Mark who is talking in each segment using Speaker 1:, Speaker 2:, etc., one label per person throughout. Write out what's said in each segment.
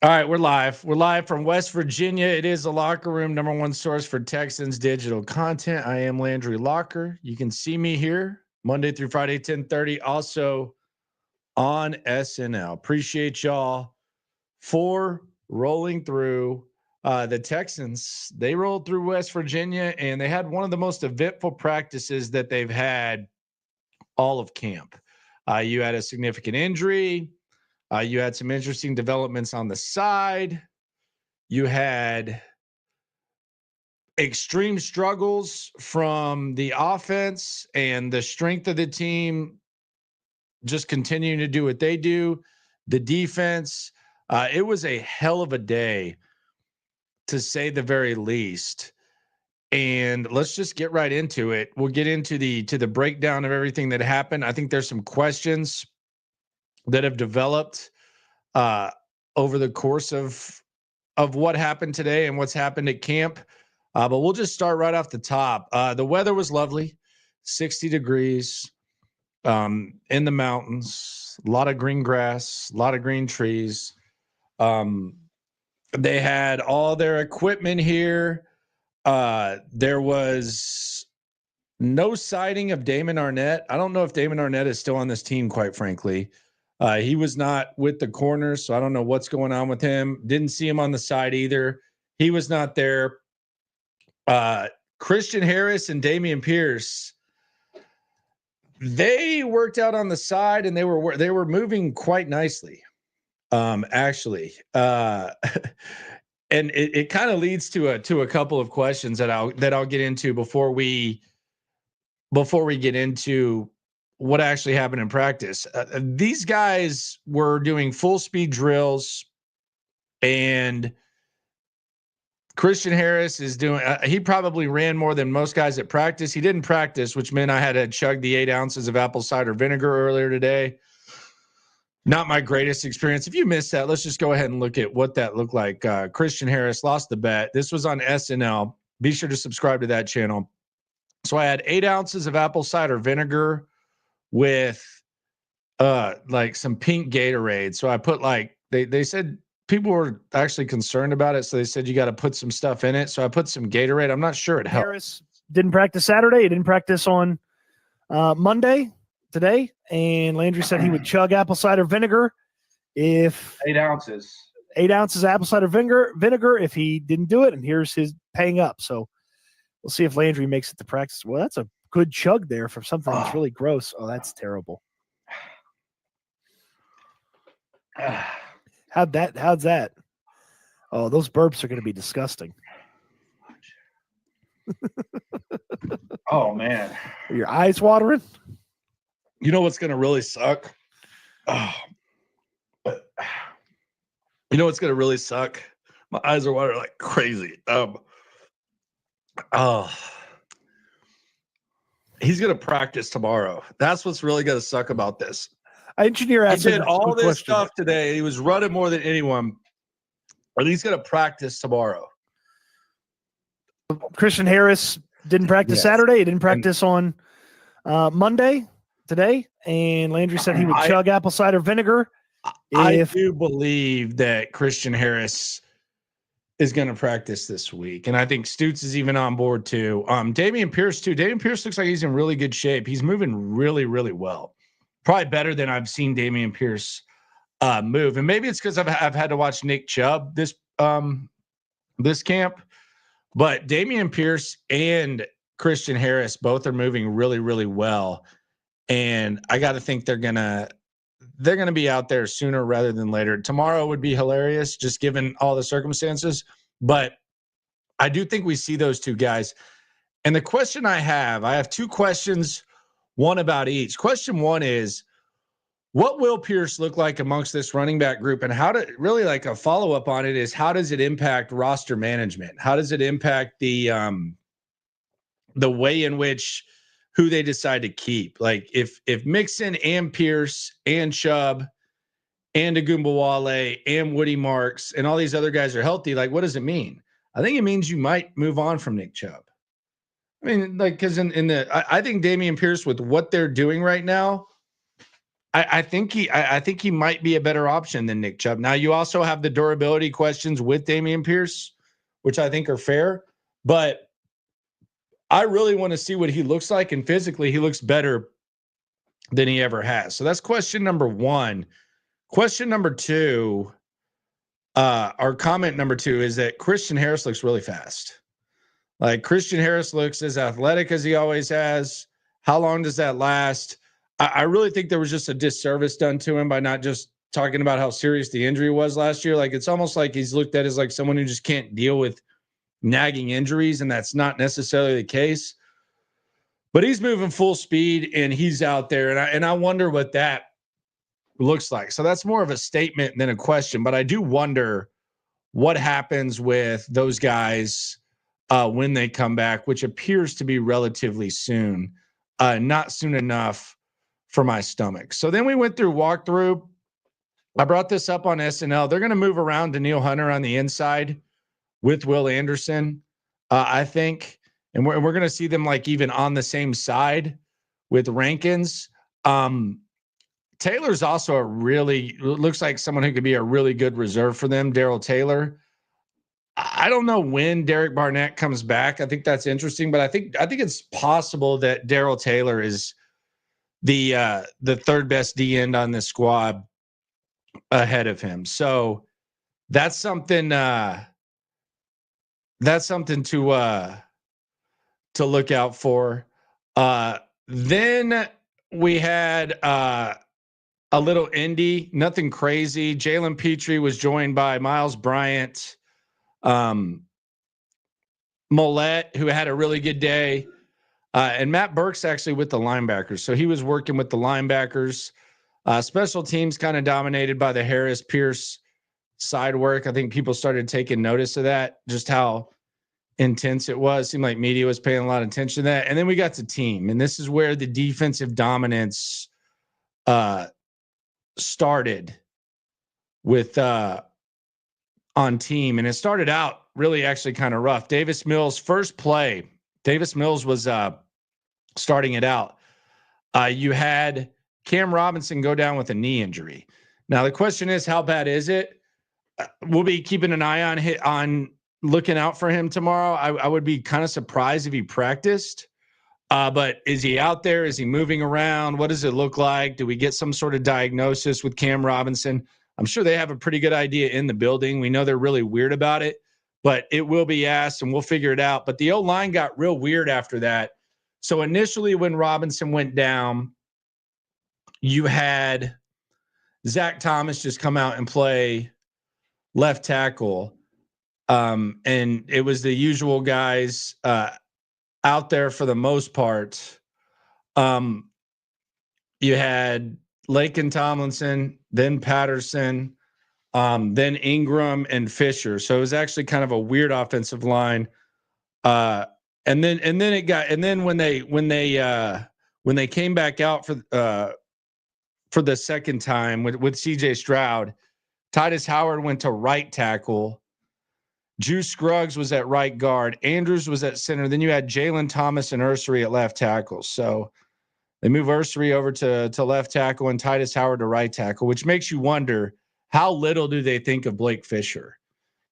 Speaker 1: All right, we're live. We're live from West Virginia. It is the Locker Room, number one source for Texans digital content. I am Landry Locker. You can see me here Monday through Friday, 10:30. Also on SNL. Appreciate y'all for rolling through. The Texans, they rolled through West Virginia, and they had one of the most eventful practices that they've had all of camp. You had a significant injury. You had some interesting developments on the side. You had extreme struggles from the offense and the strength of the team just continuing to do what they do. The defense, it was a hell of a day, to say the very least. And let's just get right into it. We'll get into the breakdown of everything that happened. I think there's some questions that have developed over the course of what happened today and what's happened at camp. But we'll just start right off the top. The weather was lovely, 60 degrees in the mountains, a lot of green grass, a lot of green trees. They had all their equipment here. There was no sighting of Damon Arnett. I don't know if Damon Arnett is still on this team, quite frankly. He was not with the corners, so I don't know what's going on with him. Didn't see him on the side either. He was not there. Christian Harris and Dameon Pierce, they worked out on the side, and they were moving quite nicely, actually. And it kind of leads to a couple of questions that I'll get into before we get into what actually happened in practice. These guys were doing full speed drills, and Christian Harris is doing, he probably ran more than most guys at practice. He didn't practice, which meant I had to chug the 8 ounces of apple cider vinegar earlier today. Not my greatest experience. If you missed that, let's just go ahead and look at what that looked like. Christian Harris lost the bet. This was on SNL. Be sure to subscribe to that channel. So I had 8 ounces of apple cider vinegar with like some pink Gatorade. So I put they said people were actually concerned about it. So they said you got to put some stuff in it. So I put some Gatorade. I'm not sure it helped.
Speaker 2: Harris didn't practice Saturday. He didn't practice on Monday today. And Landry said he would chug apple cider vinegar if
Speaker 1: 8 ounces.
Speaker 2: 8 ounces apple cider vinegar if he didn't do it. And here's his paying up. So we'll see if Landry makes it to practice. Well, that's a good chug there for something that's really gross. Oh, that's terrible. How's that? Oh, those burps are going to be disgusting.
Speaker 1: Oh, man.
Speaker 2: Are your eyes watering?
Speaker 1: You know what's going to really suck? Oh. You know what's going to really suck? My eyes are watering like crazy. He's going to practice tomorrow. That's what's really going to suck about this.
Speaker 2: Engineer
Speaker 1: He did all this stuff today. He was running more than anyone. But he's going to practice tomorrow.
Speaker 2: Christian Harris didn't practice Saturday. He didn't practice on Monday today. And Landry said he would chug apple cider vinegar.
Speaker 1: I do believe that Christian Harris is going to practice this week. And I think Stutes is even on board too. Dameon Pierce too. Dameon Pierce looks like he's in really good shape. He's moving really, really well. Probably better than I've seen Dameon Pierce move. And maybe it's because I've had to watch Nick Chubb this camp. But Dameon Pierce and Christian Harris both are moving really, really well. And I got to think they're gonna be out there sooner rather than later. Tomorrow would be hilarious, just given all the circumstances. But I do think we see those two guys. And the question I have 2 questions, one about each. Question 1 is, what will Pierce look like amongst this running back group? And how to really, like, a follow-up on it is, how does it impact roster management? How does it impact the way in which who they decide to keep? Like, if Mixon and Pierce and Chubb and Agumbawale and Woody Marks and all these other guys are healthy, like, what does it mean? I think it means you might move on from Nick Chubb. I mean, like, because I think Dameon Pierce, with what they're doing right now, I think he might be a better option than Nick Chubb. Now you also have the durability questions with Dameon Pierce, which I think are fair, but I really want to see what he looks like, and physically he looks better than he ever has. So that's question number one. Question number two, or comment number two, is that Christian Harris looks really fast. Like Christian Harris looks as athletic as he always has. How long does that last? I really think there was just a disservice done to him by not just talking about how serious the injury was last year. Like, it's almost like he's looked at as like someone who just can't deal with nagging injuries, and that's not necessarily the case. But he's moving full speed and he's out there, and I wonder what that looks like. So that's more of a statement than a question, but I do wonder what happens with those guys when they come back, which appears to be relatively soon, not soon enough for my stomach. So then we went through walkthrough. I brought this up on SNL. They're going to move around Danielle Hunter on the inside with Will Anderson, I think. And we're going to see them like even on the same side with Rankins. Taylor's also looks like someone who could be a really good reserve for them, Darrell Taylor. I don't know when Derek Barnett comes back. I think that's interesting, but I think it's possible that Darrell Taylor is the third best D end on this squad ahead of him. So that's something to look out for. Then we had a little Indy, nothing crazy. Jalen Petrie was joined by Miles Bryant, Mollett, who had a really good day. And Matt Burke's actually with the linebackers. So he was working with the linebackers. Special teams kind of dominated by the Harris Pierce side work. I think people started taking notice of that, just how intense it was. Seemed like media was paying a lot of attention to that. And then we got to team. And this is where the defensive dominance started with on team. And it started out really actually kind of rough. Davis Mills, first play. Davis Mills was starting it out. You had Cam Robinson go down with a knee injury. Now the question is, how bad is it? We'll be keeping an eye on looking out for him tomorrow. I would be kind of surprised if he practiced. But is he out there? Is he moving around? What does it look like? Do we get some sort of diagnosis with Cam Robinson? I'm sure they have a pretty good idea in the building. We know they're really weird about it, but it will be asked and we'll figure it out. But the O-line got real weird after that. So initially when Robinson went down, you had Zach Thomas just come out and play left tackle. And it was the usual guys out there for the most part. You had Laken Tomlinson, then Patterson, then Ingram and Fisher. So it was actually kind of a weird offensive line. And then when they came back out for the second time with CJ Stroud, Titus Howard went to right tackle. Juice Scruggs was at right guard. Andrews was at center. Then you had Jalen Thomas and Ursery at left tackle. So they move Ursery over to left tackle and Titus Howard to right tackle, which makes you wonder, how little do they think of Blake Fisher?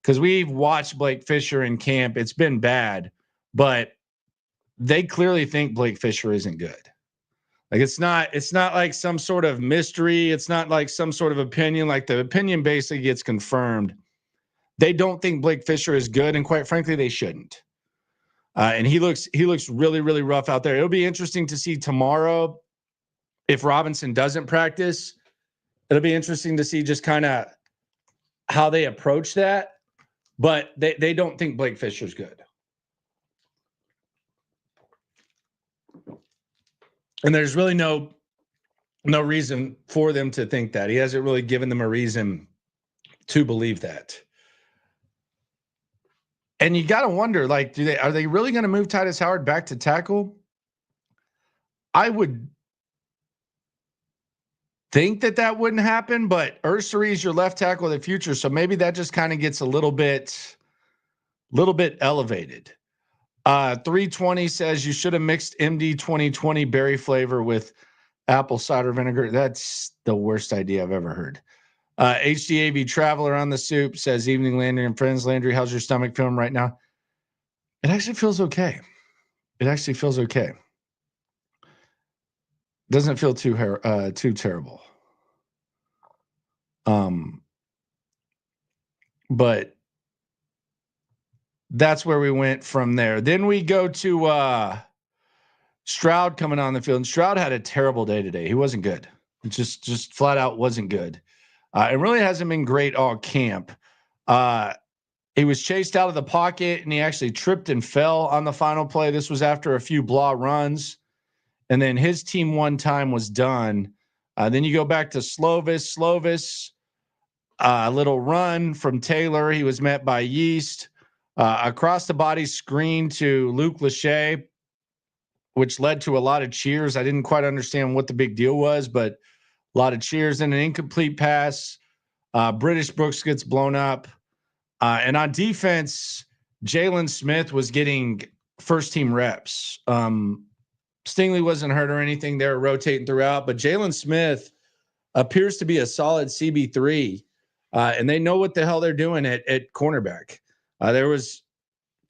Speaker 1: Because we've watched Blake Fisher in camp. It's been bad, but they clearly think Blake Fisher isn't good. Like it's not like some sort of mystery. It's not like some sort of opinion. Like the opinion basically gets confirmed. They don't think Blake Fisher is good, and quite frankly, they shouldn't. And he looks really, really rough out there. It'll be interesting to see tomorrow if Robinson doesn't practice. It'll be interesting to see just kind of how they approach that. But they don't think Blake Fisher's good. And there's really no reason for them to think that. He hasn't really given them a reason to believe that. And you got to wonder, like, are they really going to move Titus Howard back to tackle? I would think that wouldn't happen, but Ursery is your left tackle of the future, so maybe that just kind of gets a little bit elevated. 320 says you should have mixed MD 2020 berry flavor with Apple cider vinegar. That's the worst idea I've ever heard. HDAV Traveler on the soup says, evening, Landry and friends. Landry, how's your stomach feeling right now? It actually feels okay. Doesn't feel too terrible. But that's where we went from there. Then we go to Stroud coming on the field. And Stroud had a terrible day today. He wasn't good. Just flat out wasn't good. It really hasn't been great all camp. He was chased out of the pocket, and he actually tripped and fell on the final play. This was after a few blah runs. And then his team one time was done. Then you go back to Slovis, a little run from Taylor. He was met by Yeast. Across the body screen to Luke Lachey, which led to a lot of cheers. I didn't quite understand what the big deal was, but a lot of cheers and an incomplete pass. British Brooks gets blown up. And on defense, Jalen Smith was getting first team reps. Stingley wasn't hurt or anything. They were rotating throughout, but Jalen Smith appears to be a solid CB3. And they know what the hell they're doing at cornerback. There was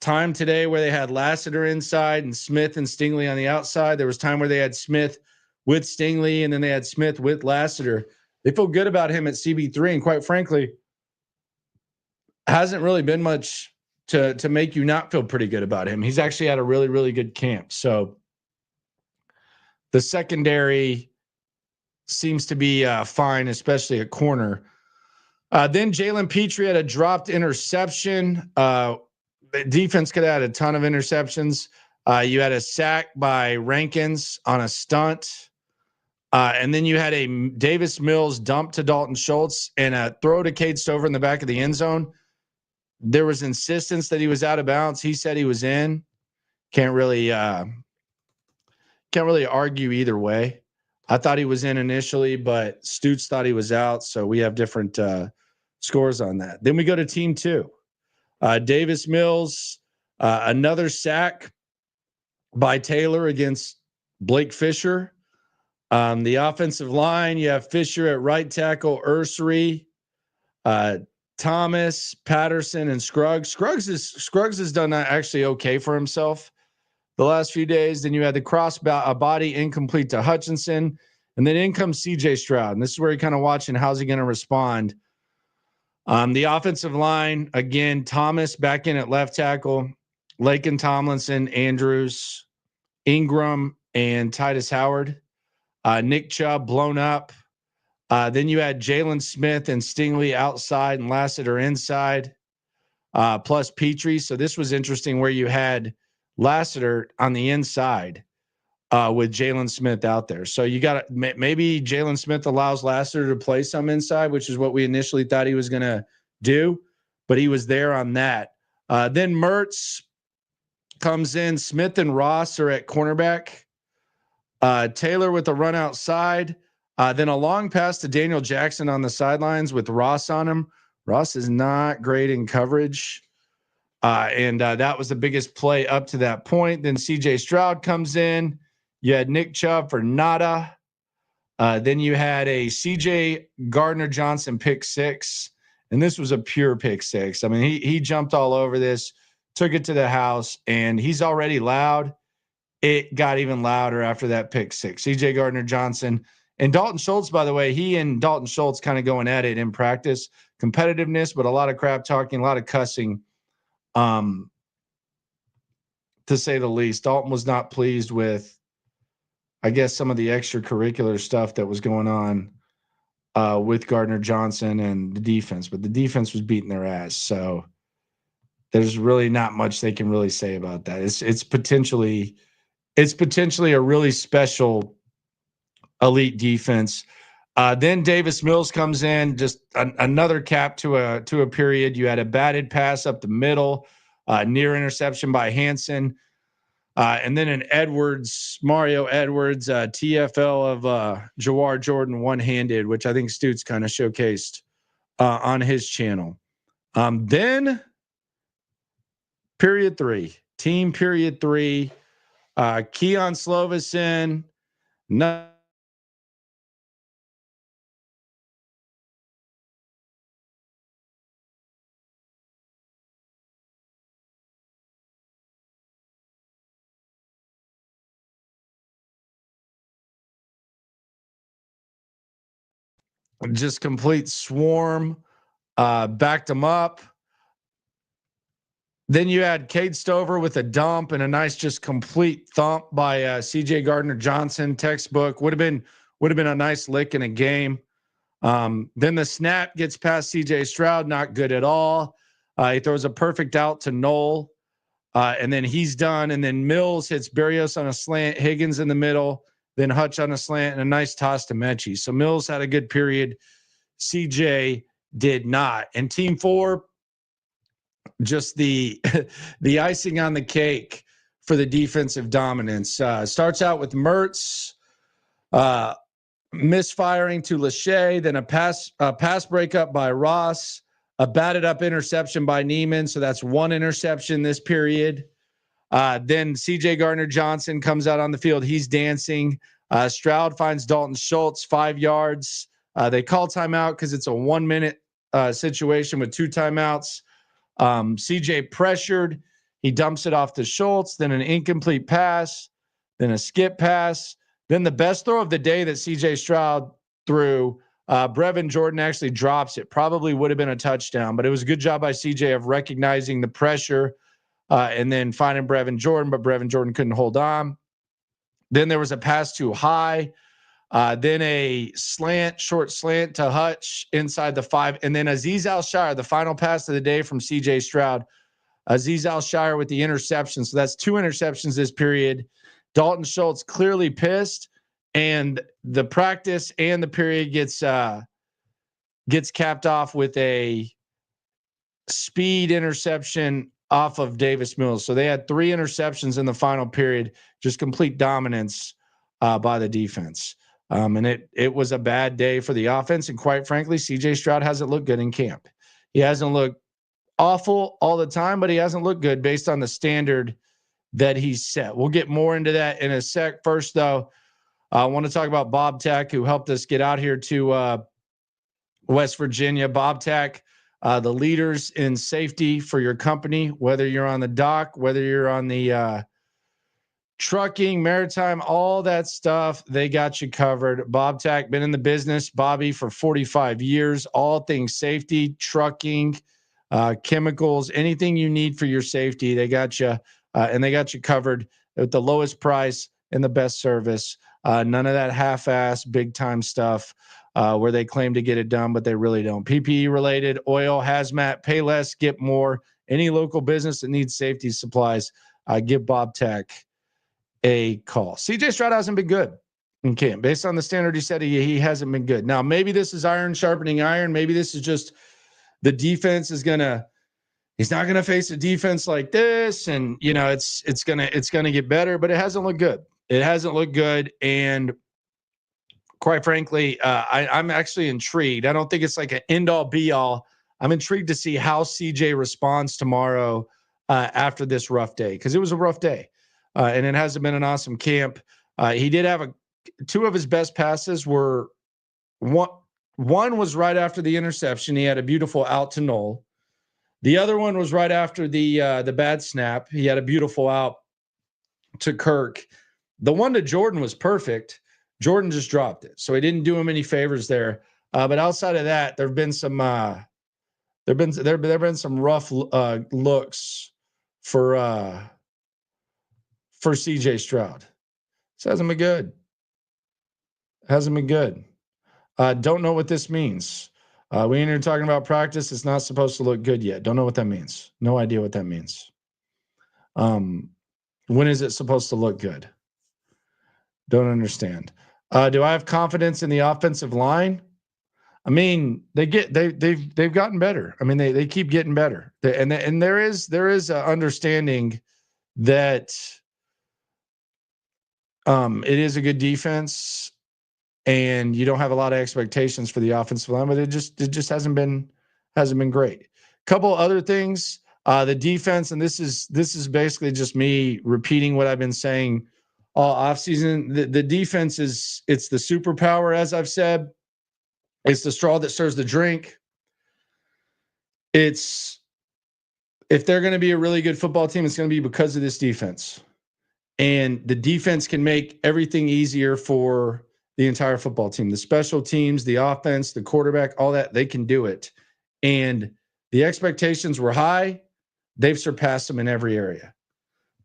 Speaker 1: time today where they had Lassiter inside and Smith and Stingley on the outside. There was time where they had Smith with Stingley, and then they had Smith with Lassiter. They feel good about him at CB3, and quite frankly, hasn't really been much to make you not feel pretty good about him. He's actually had a really, really good camp. So the secondary seems to be fine, especially at corner. Then Jalen Petrie had a dropped interception. The defense could have had a ton of interceptions. You had a sack by Rankins on a stunt. And then you had a Davis Mills dump to Dalton Schultz and a throw to Cade Stover in the back of the end zone. There was insistence that he was out of bounds. He said he was in. Can't really argue either way. I thought he was in initially, but Stutes thought he was out. So we have different scores on that. Then we go to team 2. Davis Mills, another sack by Taylor against Blake Fisher. The offensive line, you have Fisher at right tackle, Ursery, Thomas, Patterson, and Scruggs. Scruggs has done actually okay for himself the last few days. Then you had the cross body incomplete to Hutchinson, and then in comes CJ Stroud. And this is where you're kind of watching how's he going to respond. The offensive line, again, Thomas back in at left tackle, Laken Tomlinson, Andrews, Ingram, and Titus Howard. Nick Chubb blown up. Then you had Jalen Smith and Stingley outside and Lassiter inside, plus Petrie. So this was interesting where you had Lassiter on the inside with Jalen Smith out there. So you got maybe Jalen Smith allows Lassiter to play some inside, which is what we initially thought he was going to do, but he was there on that. Then Mertz comes in. Smith and Ross are at cornerback. Taylor with a run outside. Then a long pass to Daniel Jackson on the sidelines with Ross on him. Ross is not great in coverage. And that was the biggest play up to that point. Then CJ Stroud comes in. You had Nick Chubb for nada. Then you had a CJ Gardner-Johnson pick 6. And this was a pure pick 6. I mean, he jumped all over this, took it to the house, and he's already loud. It got even louder after that pick 6. CJ Gardner-Johnson and Dalton Schultz, by the way, he and Dalton Schultz kind of going at it in practice. Competitiveness, but a lot of crap talking, a lot of cussing, to say the least. Dalton was not pleased with, I guess, some of the extracurricular stuff that was going on with Gardner-Johnson and the defense, but the defense was beating their ass. So there's really not much they can really say about that. It's potentially a really special elite defense. Then Davis Mills comes in, just another cap to a period. You had a batted pass up the middle, near interception by Hansen. And then an Mario Edwards, TFL of Jawar Jordan one-handed, which I think Stutes kind of showcased on his channel. Then period 3, team period 3, Keon Slovis in. just complete swarm, backed them up. Then you had Cade Stover with a dump and a nice, just complete thump by CJ Gardner-Johnson. Textbook would have been a nice lick in a game. Then the snap gets past CJ Stroud, not good at all. He throws a perfect out to Knoll, and then he's done. And then Mills hits Berrios on a slant, Higgins in the middle, then Hutch on a slant, and a nice toss to Mechie. So Mills had a good period. CJ did not. And Team 4, just the the icing on the cake for the defensive dominance. Starts out with Mertz misfiring to Lachey, then a pass breakup by Ross, a batted up interception by Neiman. So that's one interception this period. Then CJ Gardner-Johnson comes out on the field. He's dancing. Stroud finds Dalton Schultz 5 yards. They call timeout because it's a 1 minute situation with 2 timeouts. CJ pressured. He dumps it off to Schultz, then an incomplete pass, then a skip pass, then the best throw of the day that CJ Stroud threw. Brevin Jordan actually drops it. Probably would have been a touchdown, but it was a good job by CJ of recognizing the pressure and then finding Brevin Jordan, but Brevin Jordan couldn't hold on. Then there was a pass too high. Then a short slant to Hutch inside the 5. And then Azeez Al-Shire, the final pass of the day from CJ Stroud. Azeez Al-Shire with the interception. So that's 2 interceptions this period. Dalton Schultz clearly pissed. And the practice and the period gets capped off with a speed interception off of Davis Mills. So they had 3 interceptions in the final period. Just complete dominance by the defense. And it was a bad day for the offense. And quite frankly, CJ Stroud hasn't looked good in camp. He hasn't looked awful all the time, but he hasn't looked good based on the standard that he's set. We'll get more into that in a sec. First, though, I want to talk about Bob Tech, who helped us get out here to West Virginia. Bob Tech, the leaders in safety for your company, whether you're on the dock, whether you're on the trucking, maritime, all that stuff, they got you covered. Bob Tech, been in the business, Bobby, for 45 years. All things safety, trucking, chemicals, anything you need for your safety, they got you, and they got you covered at the lowest price and the best service. None of that half-ass, big-time stuff where they claim to get it done, but they really don't. PPE related, oil, hazmat, pay less, get more. Any local business that needs safety supplies, give Bob Tech a call. CJ Stroud hasn't been good in camp. Based on the standard he said, he hasn't been good. Now, maybe this is iron sharpening iron. Maybe this is just the defense is he's not gonna face a defense like this, and it's gonna get better, but it hasn't looked good. It hasn't looked good, and quite frankly, I'm actually intrigued. I don't think it's like an end-all be-all. I'm intrigued to see how CJ responds tomorrow after this rough day, because it was a rough day, and it hasn't been an awesome camp. He did have 2 of his best passes were one was right after the interception. He had a beautiful out to Knoll. The other one was right after the bad snap. He had a beautiful out to Kirk. The one to Jordan was perfect. Jordan just dropped it, so he didn't do him any favors there. But outside of that, there've been some rough looks for CJ Stroud. This hasn't been good. Hasn't been good. Don't know what this means. We ain't even talking about practice. It's not supposed to look good yet. Don't know what that means. No idea what that means. When is it supposed to look good? Don't understand. Do I have confidence in the offensive line? I mean, they've gotten better. I mean, they keep getting better. And there is a understanding that it is a good defense, and you don't have a lot of expectations for the offensive line, but it just hasn't been great. Couple other things, the defense, and this is basically just me repeating what I've been saying all offseason. The defense it's the superpower, as I've said. It's the straw that stirs the drink. If they're going to be a really good football team, it's going to be because of this defense. And the defense can make everything easier for the entire football team. The special teams, the offense, the quarterback, all that, they can do it. And the expectations were high. They've surpassed them in every area.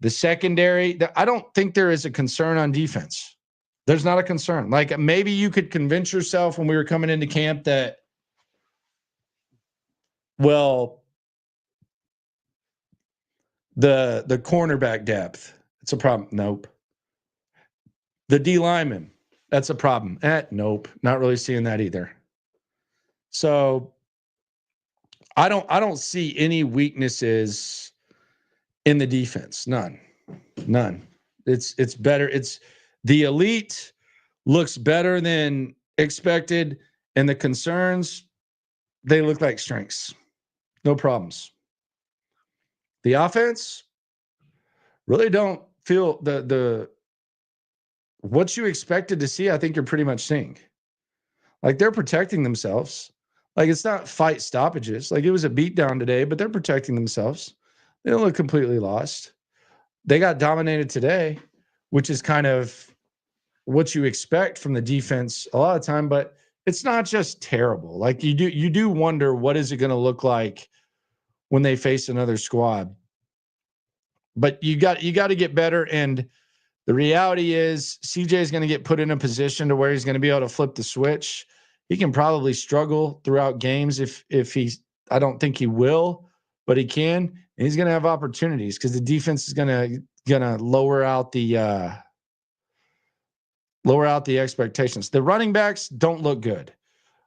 Speaker 1: The secondary, I don't think there is a concern on defense. There's not a concern. Like maybe you could convince yourself when we were coming into camp that, well, the cornerback depth, it's a problem. Nope. The D lineman, that's a problem. Nope. Not really seeing that either. So I don't see any weaknesses in the defense. None. It's better. It's the elite looks better than expected, and the concerns, they look like strengths. No problems. The offense really don't feel the what you expected to see. I think you're pretty much seeing. Like they're protecting themselves. Like it's not fight stoppages. Like it was a beatdown today, but they're protecting themselves. They don't look completely lost. They got dominated today, which is kind of what you expect from the defense a lot of time, but it's not just terrible. Like you do wonder what is it going to look like when they face another squad. But you got to get better, and the reality is CJ is going to get put in a position to where he's going to be able to flip the switch. He can probably struggle throughout games if I don't think he will, but he can, and he's going to have opportunities because the defense is going to lower out the expectations. The running backs don't look good.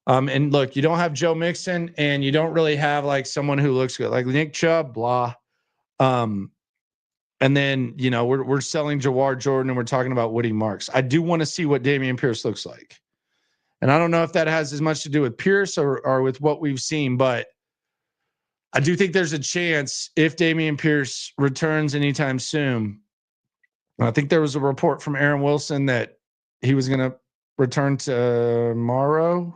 Speaker 1: And look, you don't have Joe Mixon, and you don't really have like someone who looks good, like Nick Chubb, blah. And then, we're selling Jawar Jordan and we're talking about Woody Marks. I do want to see what Dameon Pierce looks like. And I don't know if that has as much to do with Pierce or with what we've seen, but I do think there's a chance if Dameon Pierce returns anytime soon. I think there was a report from Aaron Wilson that he was going to return tomorrow,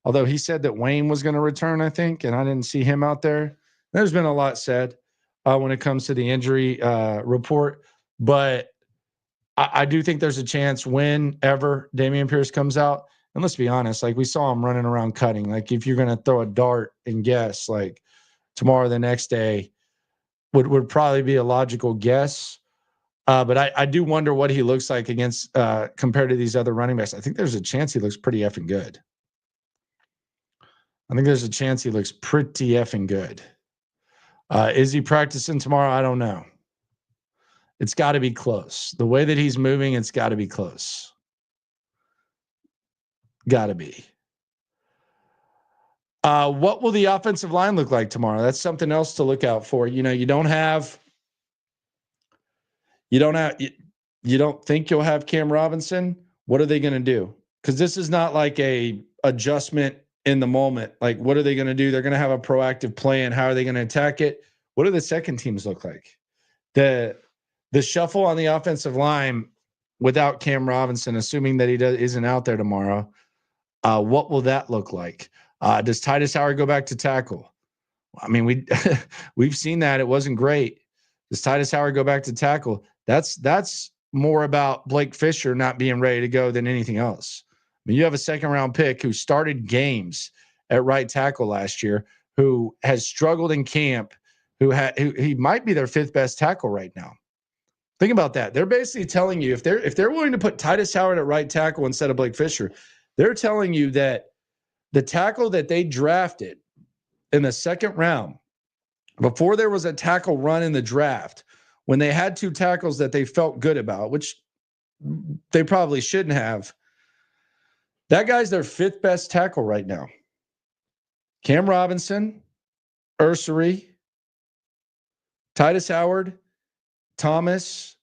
Speaker 1: although he said that Wayne was going to return, I think, and I didn't see him out there. There's been a lot said when it comes to the injury report, but I do think there's a chance whenever Dameon Pierce comes out. And let's be honest, like we saw him running around cutting. Like if you're going to throw a dart and guess, like tomorrow, the next day would probably be a logical guess. But I do wonder what he looks like against compared to these other running backs. I think there's a chance he looks pretty effing good. Is he practicing tomorrow? I don't know. It's got to be close. The way that he's moving, it's got to be close. Got to be. What will the offensive line look like tomorrow? That's something else to look out for. You don't think you'll have Cam Robinson. What are they going to do? Because this is not like a adjustment in the moment. Like, what are they going to do? They're going to have a proactive plan. How are they going to attack it? What do the second teams look like? The shuffle on the offensive line without Cam Robinson, assuming that he isn't out there tomorrow, what will that look like? Does Titus Howard go back to tackle? I mean, we've seen that. It wasn't great. Does Titus Howard go back to tackle? That's more about Blake Fisher not being ready to go than anything else. I mean, you have a second-round pick who started games at right tackle last year, who has struggled in camp, who he might be their fifth best tackle right now. Think about that. They're basically telling you if they're willing to put Titus Howard at right tackle instead of Blake Fisher, they're telling you that the tackle that they drafted in the second round, before there was a tackle run in the draft, when they had two tackles that they felt good about, which they probably shouldn't have, that guy's their fifth best tackle right now. Cam Robinson, Ursary, Titus Howard, Thomas,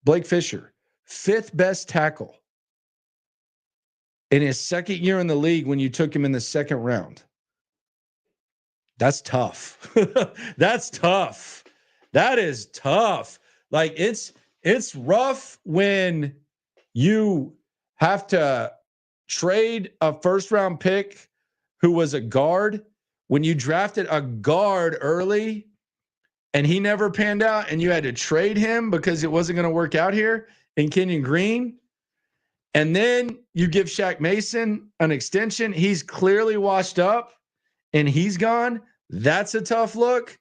Speaker 1: Blake Fisher, fifth best tackle in his second year in the league when you took him in the second round. That's tough. That's tough. That is tough. Like it's rough when you have to trade a first round pick who was a guard when you drafted a guard early and he never panned out and you had to trade him because it wasn't going to work out here in Kenyon Green. And then you give Shaq Mason an extension. He's clearly washed up and he's gone. That's a tough look.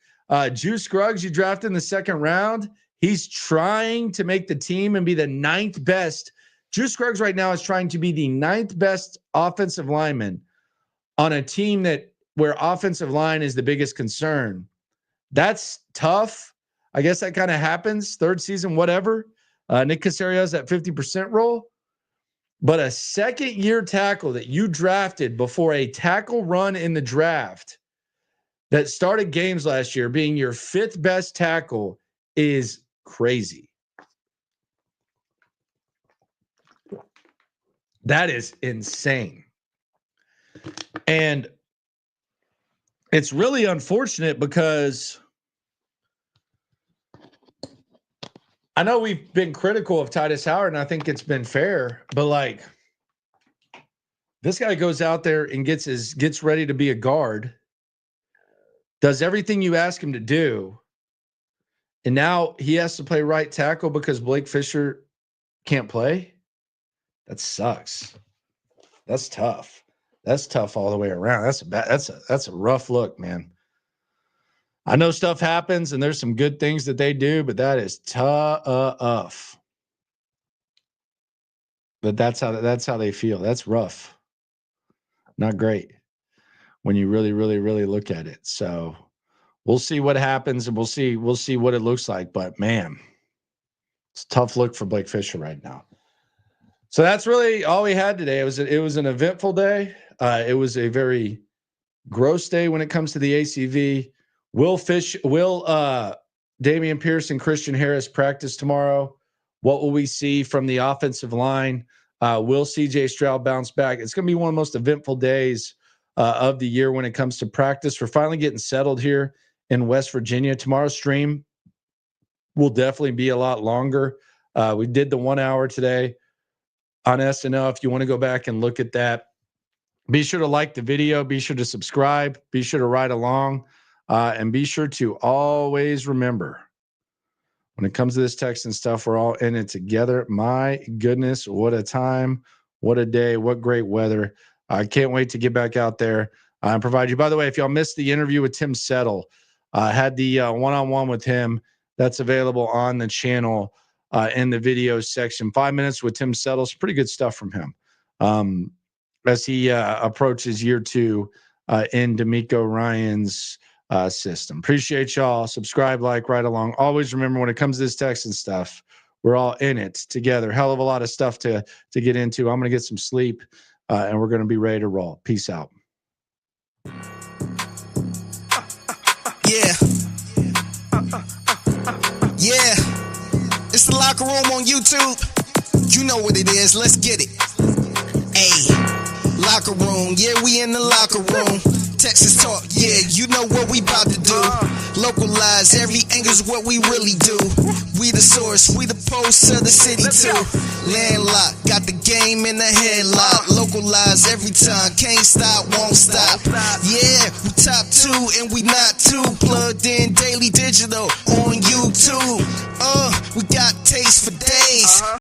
Speaker 1: Juice Scruggs, you drafted in the second round. He's trying to make the team and be the 9th best. Juice Scruggs right now is trying to be the 9th best offensive lineman on a team where offensive line is the biggest concern. That's tough. I guess that kind of happens. Third season, whatever. Nick Caserio has that 50% role. But a second-year tackle that you drafted before a tackle run in the draft that started games last year being your 5th best tackle is crazy. That is insane. And it's really unfortunate because I know we've been critical of Titus Howard, and I think it's been fair, but like this guy goes out there and gets ready to be a guard, does everything you ask him to do, and now he has to play right tackle because Blake Fisher can't play. That sucks. That's tough. That's tough all the way around. That's a rough look, man. I know stuff happens and there's some good things that they do, but that is tough. But that's how they feel. That's rough. Not great when you really, really, really look at it. So we'll see what happens and we'll see what it looks like. But man, it's a tough look for Blake Fisher right now. So that's really all we had today. It was an eventful day. It was a very gross day when it comes to the ACV. Will Damian Pierce and Christian Harris practice tomorrow? What will we see from the offensive line? Will CJ Stroud bounce back? It's going to be one of the most eventful days of the year when it comes to practice. We're finally getting settled here in West Virginia. Tomorrow's stream will definitely be a lot longer. We did the 1 hour today on SNL. If you want to go back and look at that, be sure to like the video. Be sure to subscribe. Be sure to ride along. And be sure to always remember, when it comes to this text and stuff, we're all in it together. My goodness, what a time, what a day, what great weather. I can't wait to get back out there and provide you. By the way, if y'all missed the interview with Tim Settle, had the one-on-one with him, that's available on the channel in the video section. 5 minutes with Tim Settle. Some pretty good stuff from him as he approaches year 2 in D'Amico Ryan's system. Appreciate y'all. Subscribe, like, right along. Always remember, when it comes to this text and stuff, we're all in it together. Hell of a lot of stuff to get into. I'm going to get some sleep and we're going to be ready to roll. Peace out.
Speaker 3: Yeah. It's the Locker Room on YouTube. You know what it is. Let's get it. Hey, Locker Room. Yeah, we in the locker room. Texas talk, yeah, you know what we about to do. Localize, every angle's what we really do. We the source, we the pulse of the city too. Landlocked, got the game in the headlock. Localize every time, can't stop, won't stop. Yeah, we top 2 and we not 2. Plugged in daily digital on YouTube. We got taste for days.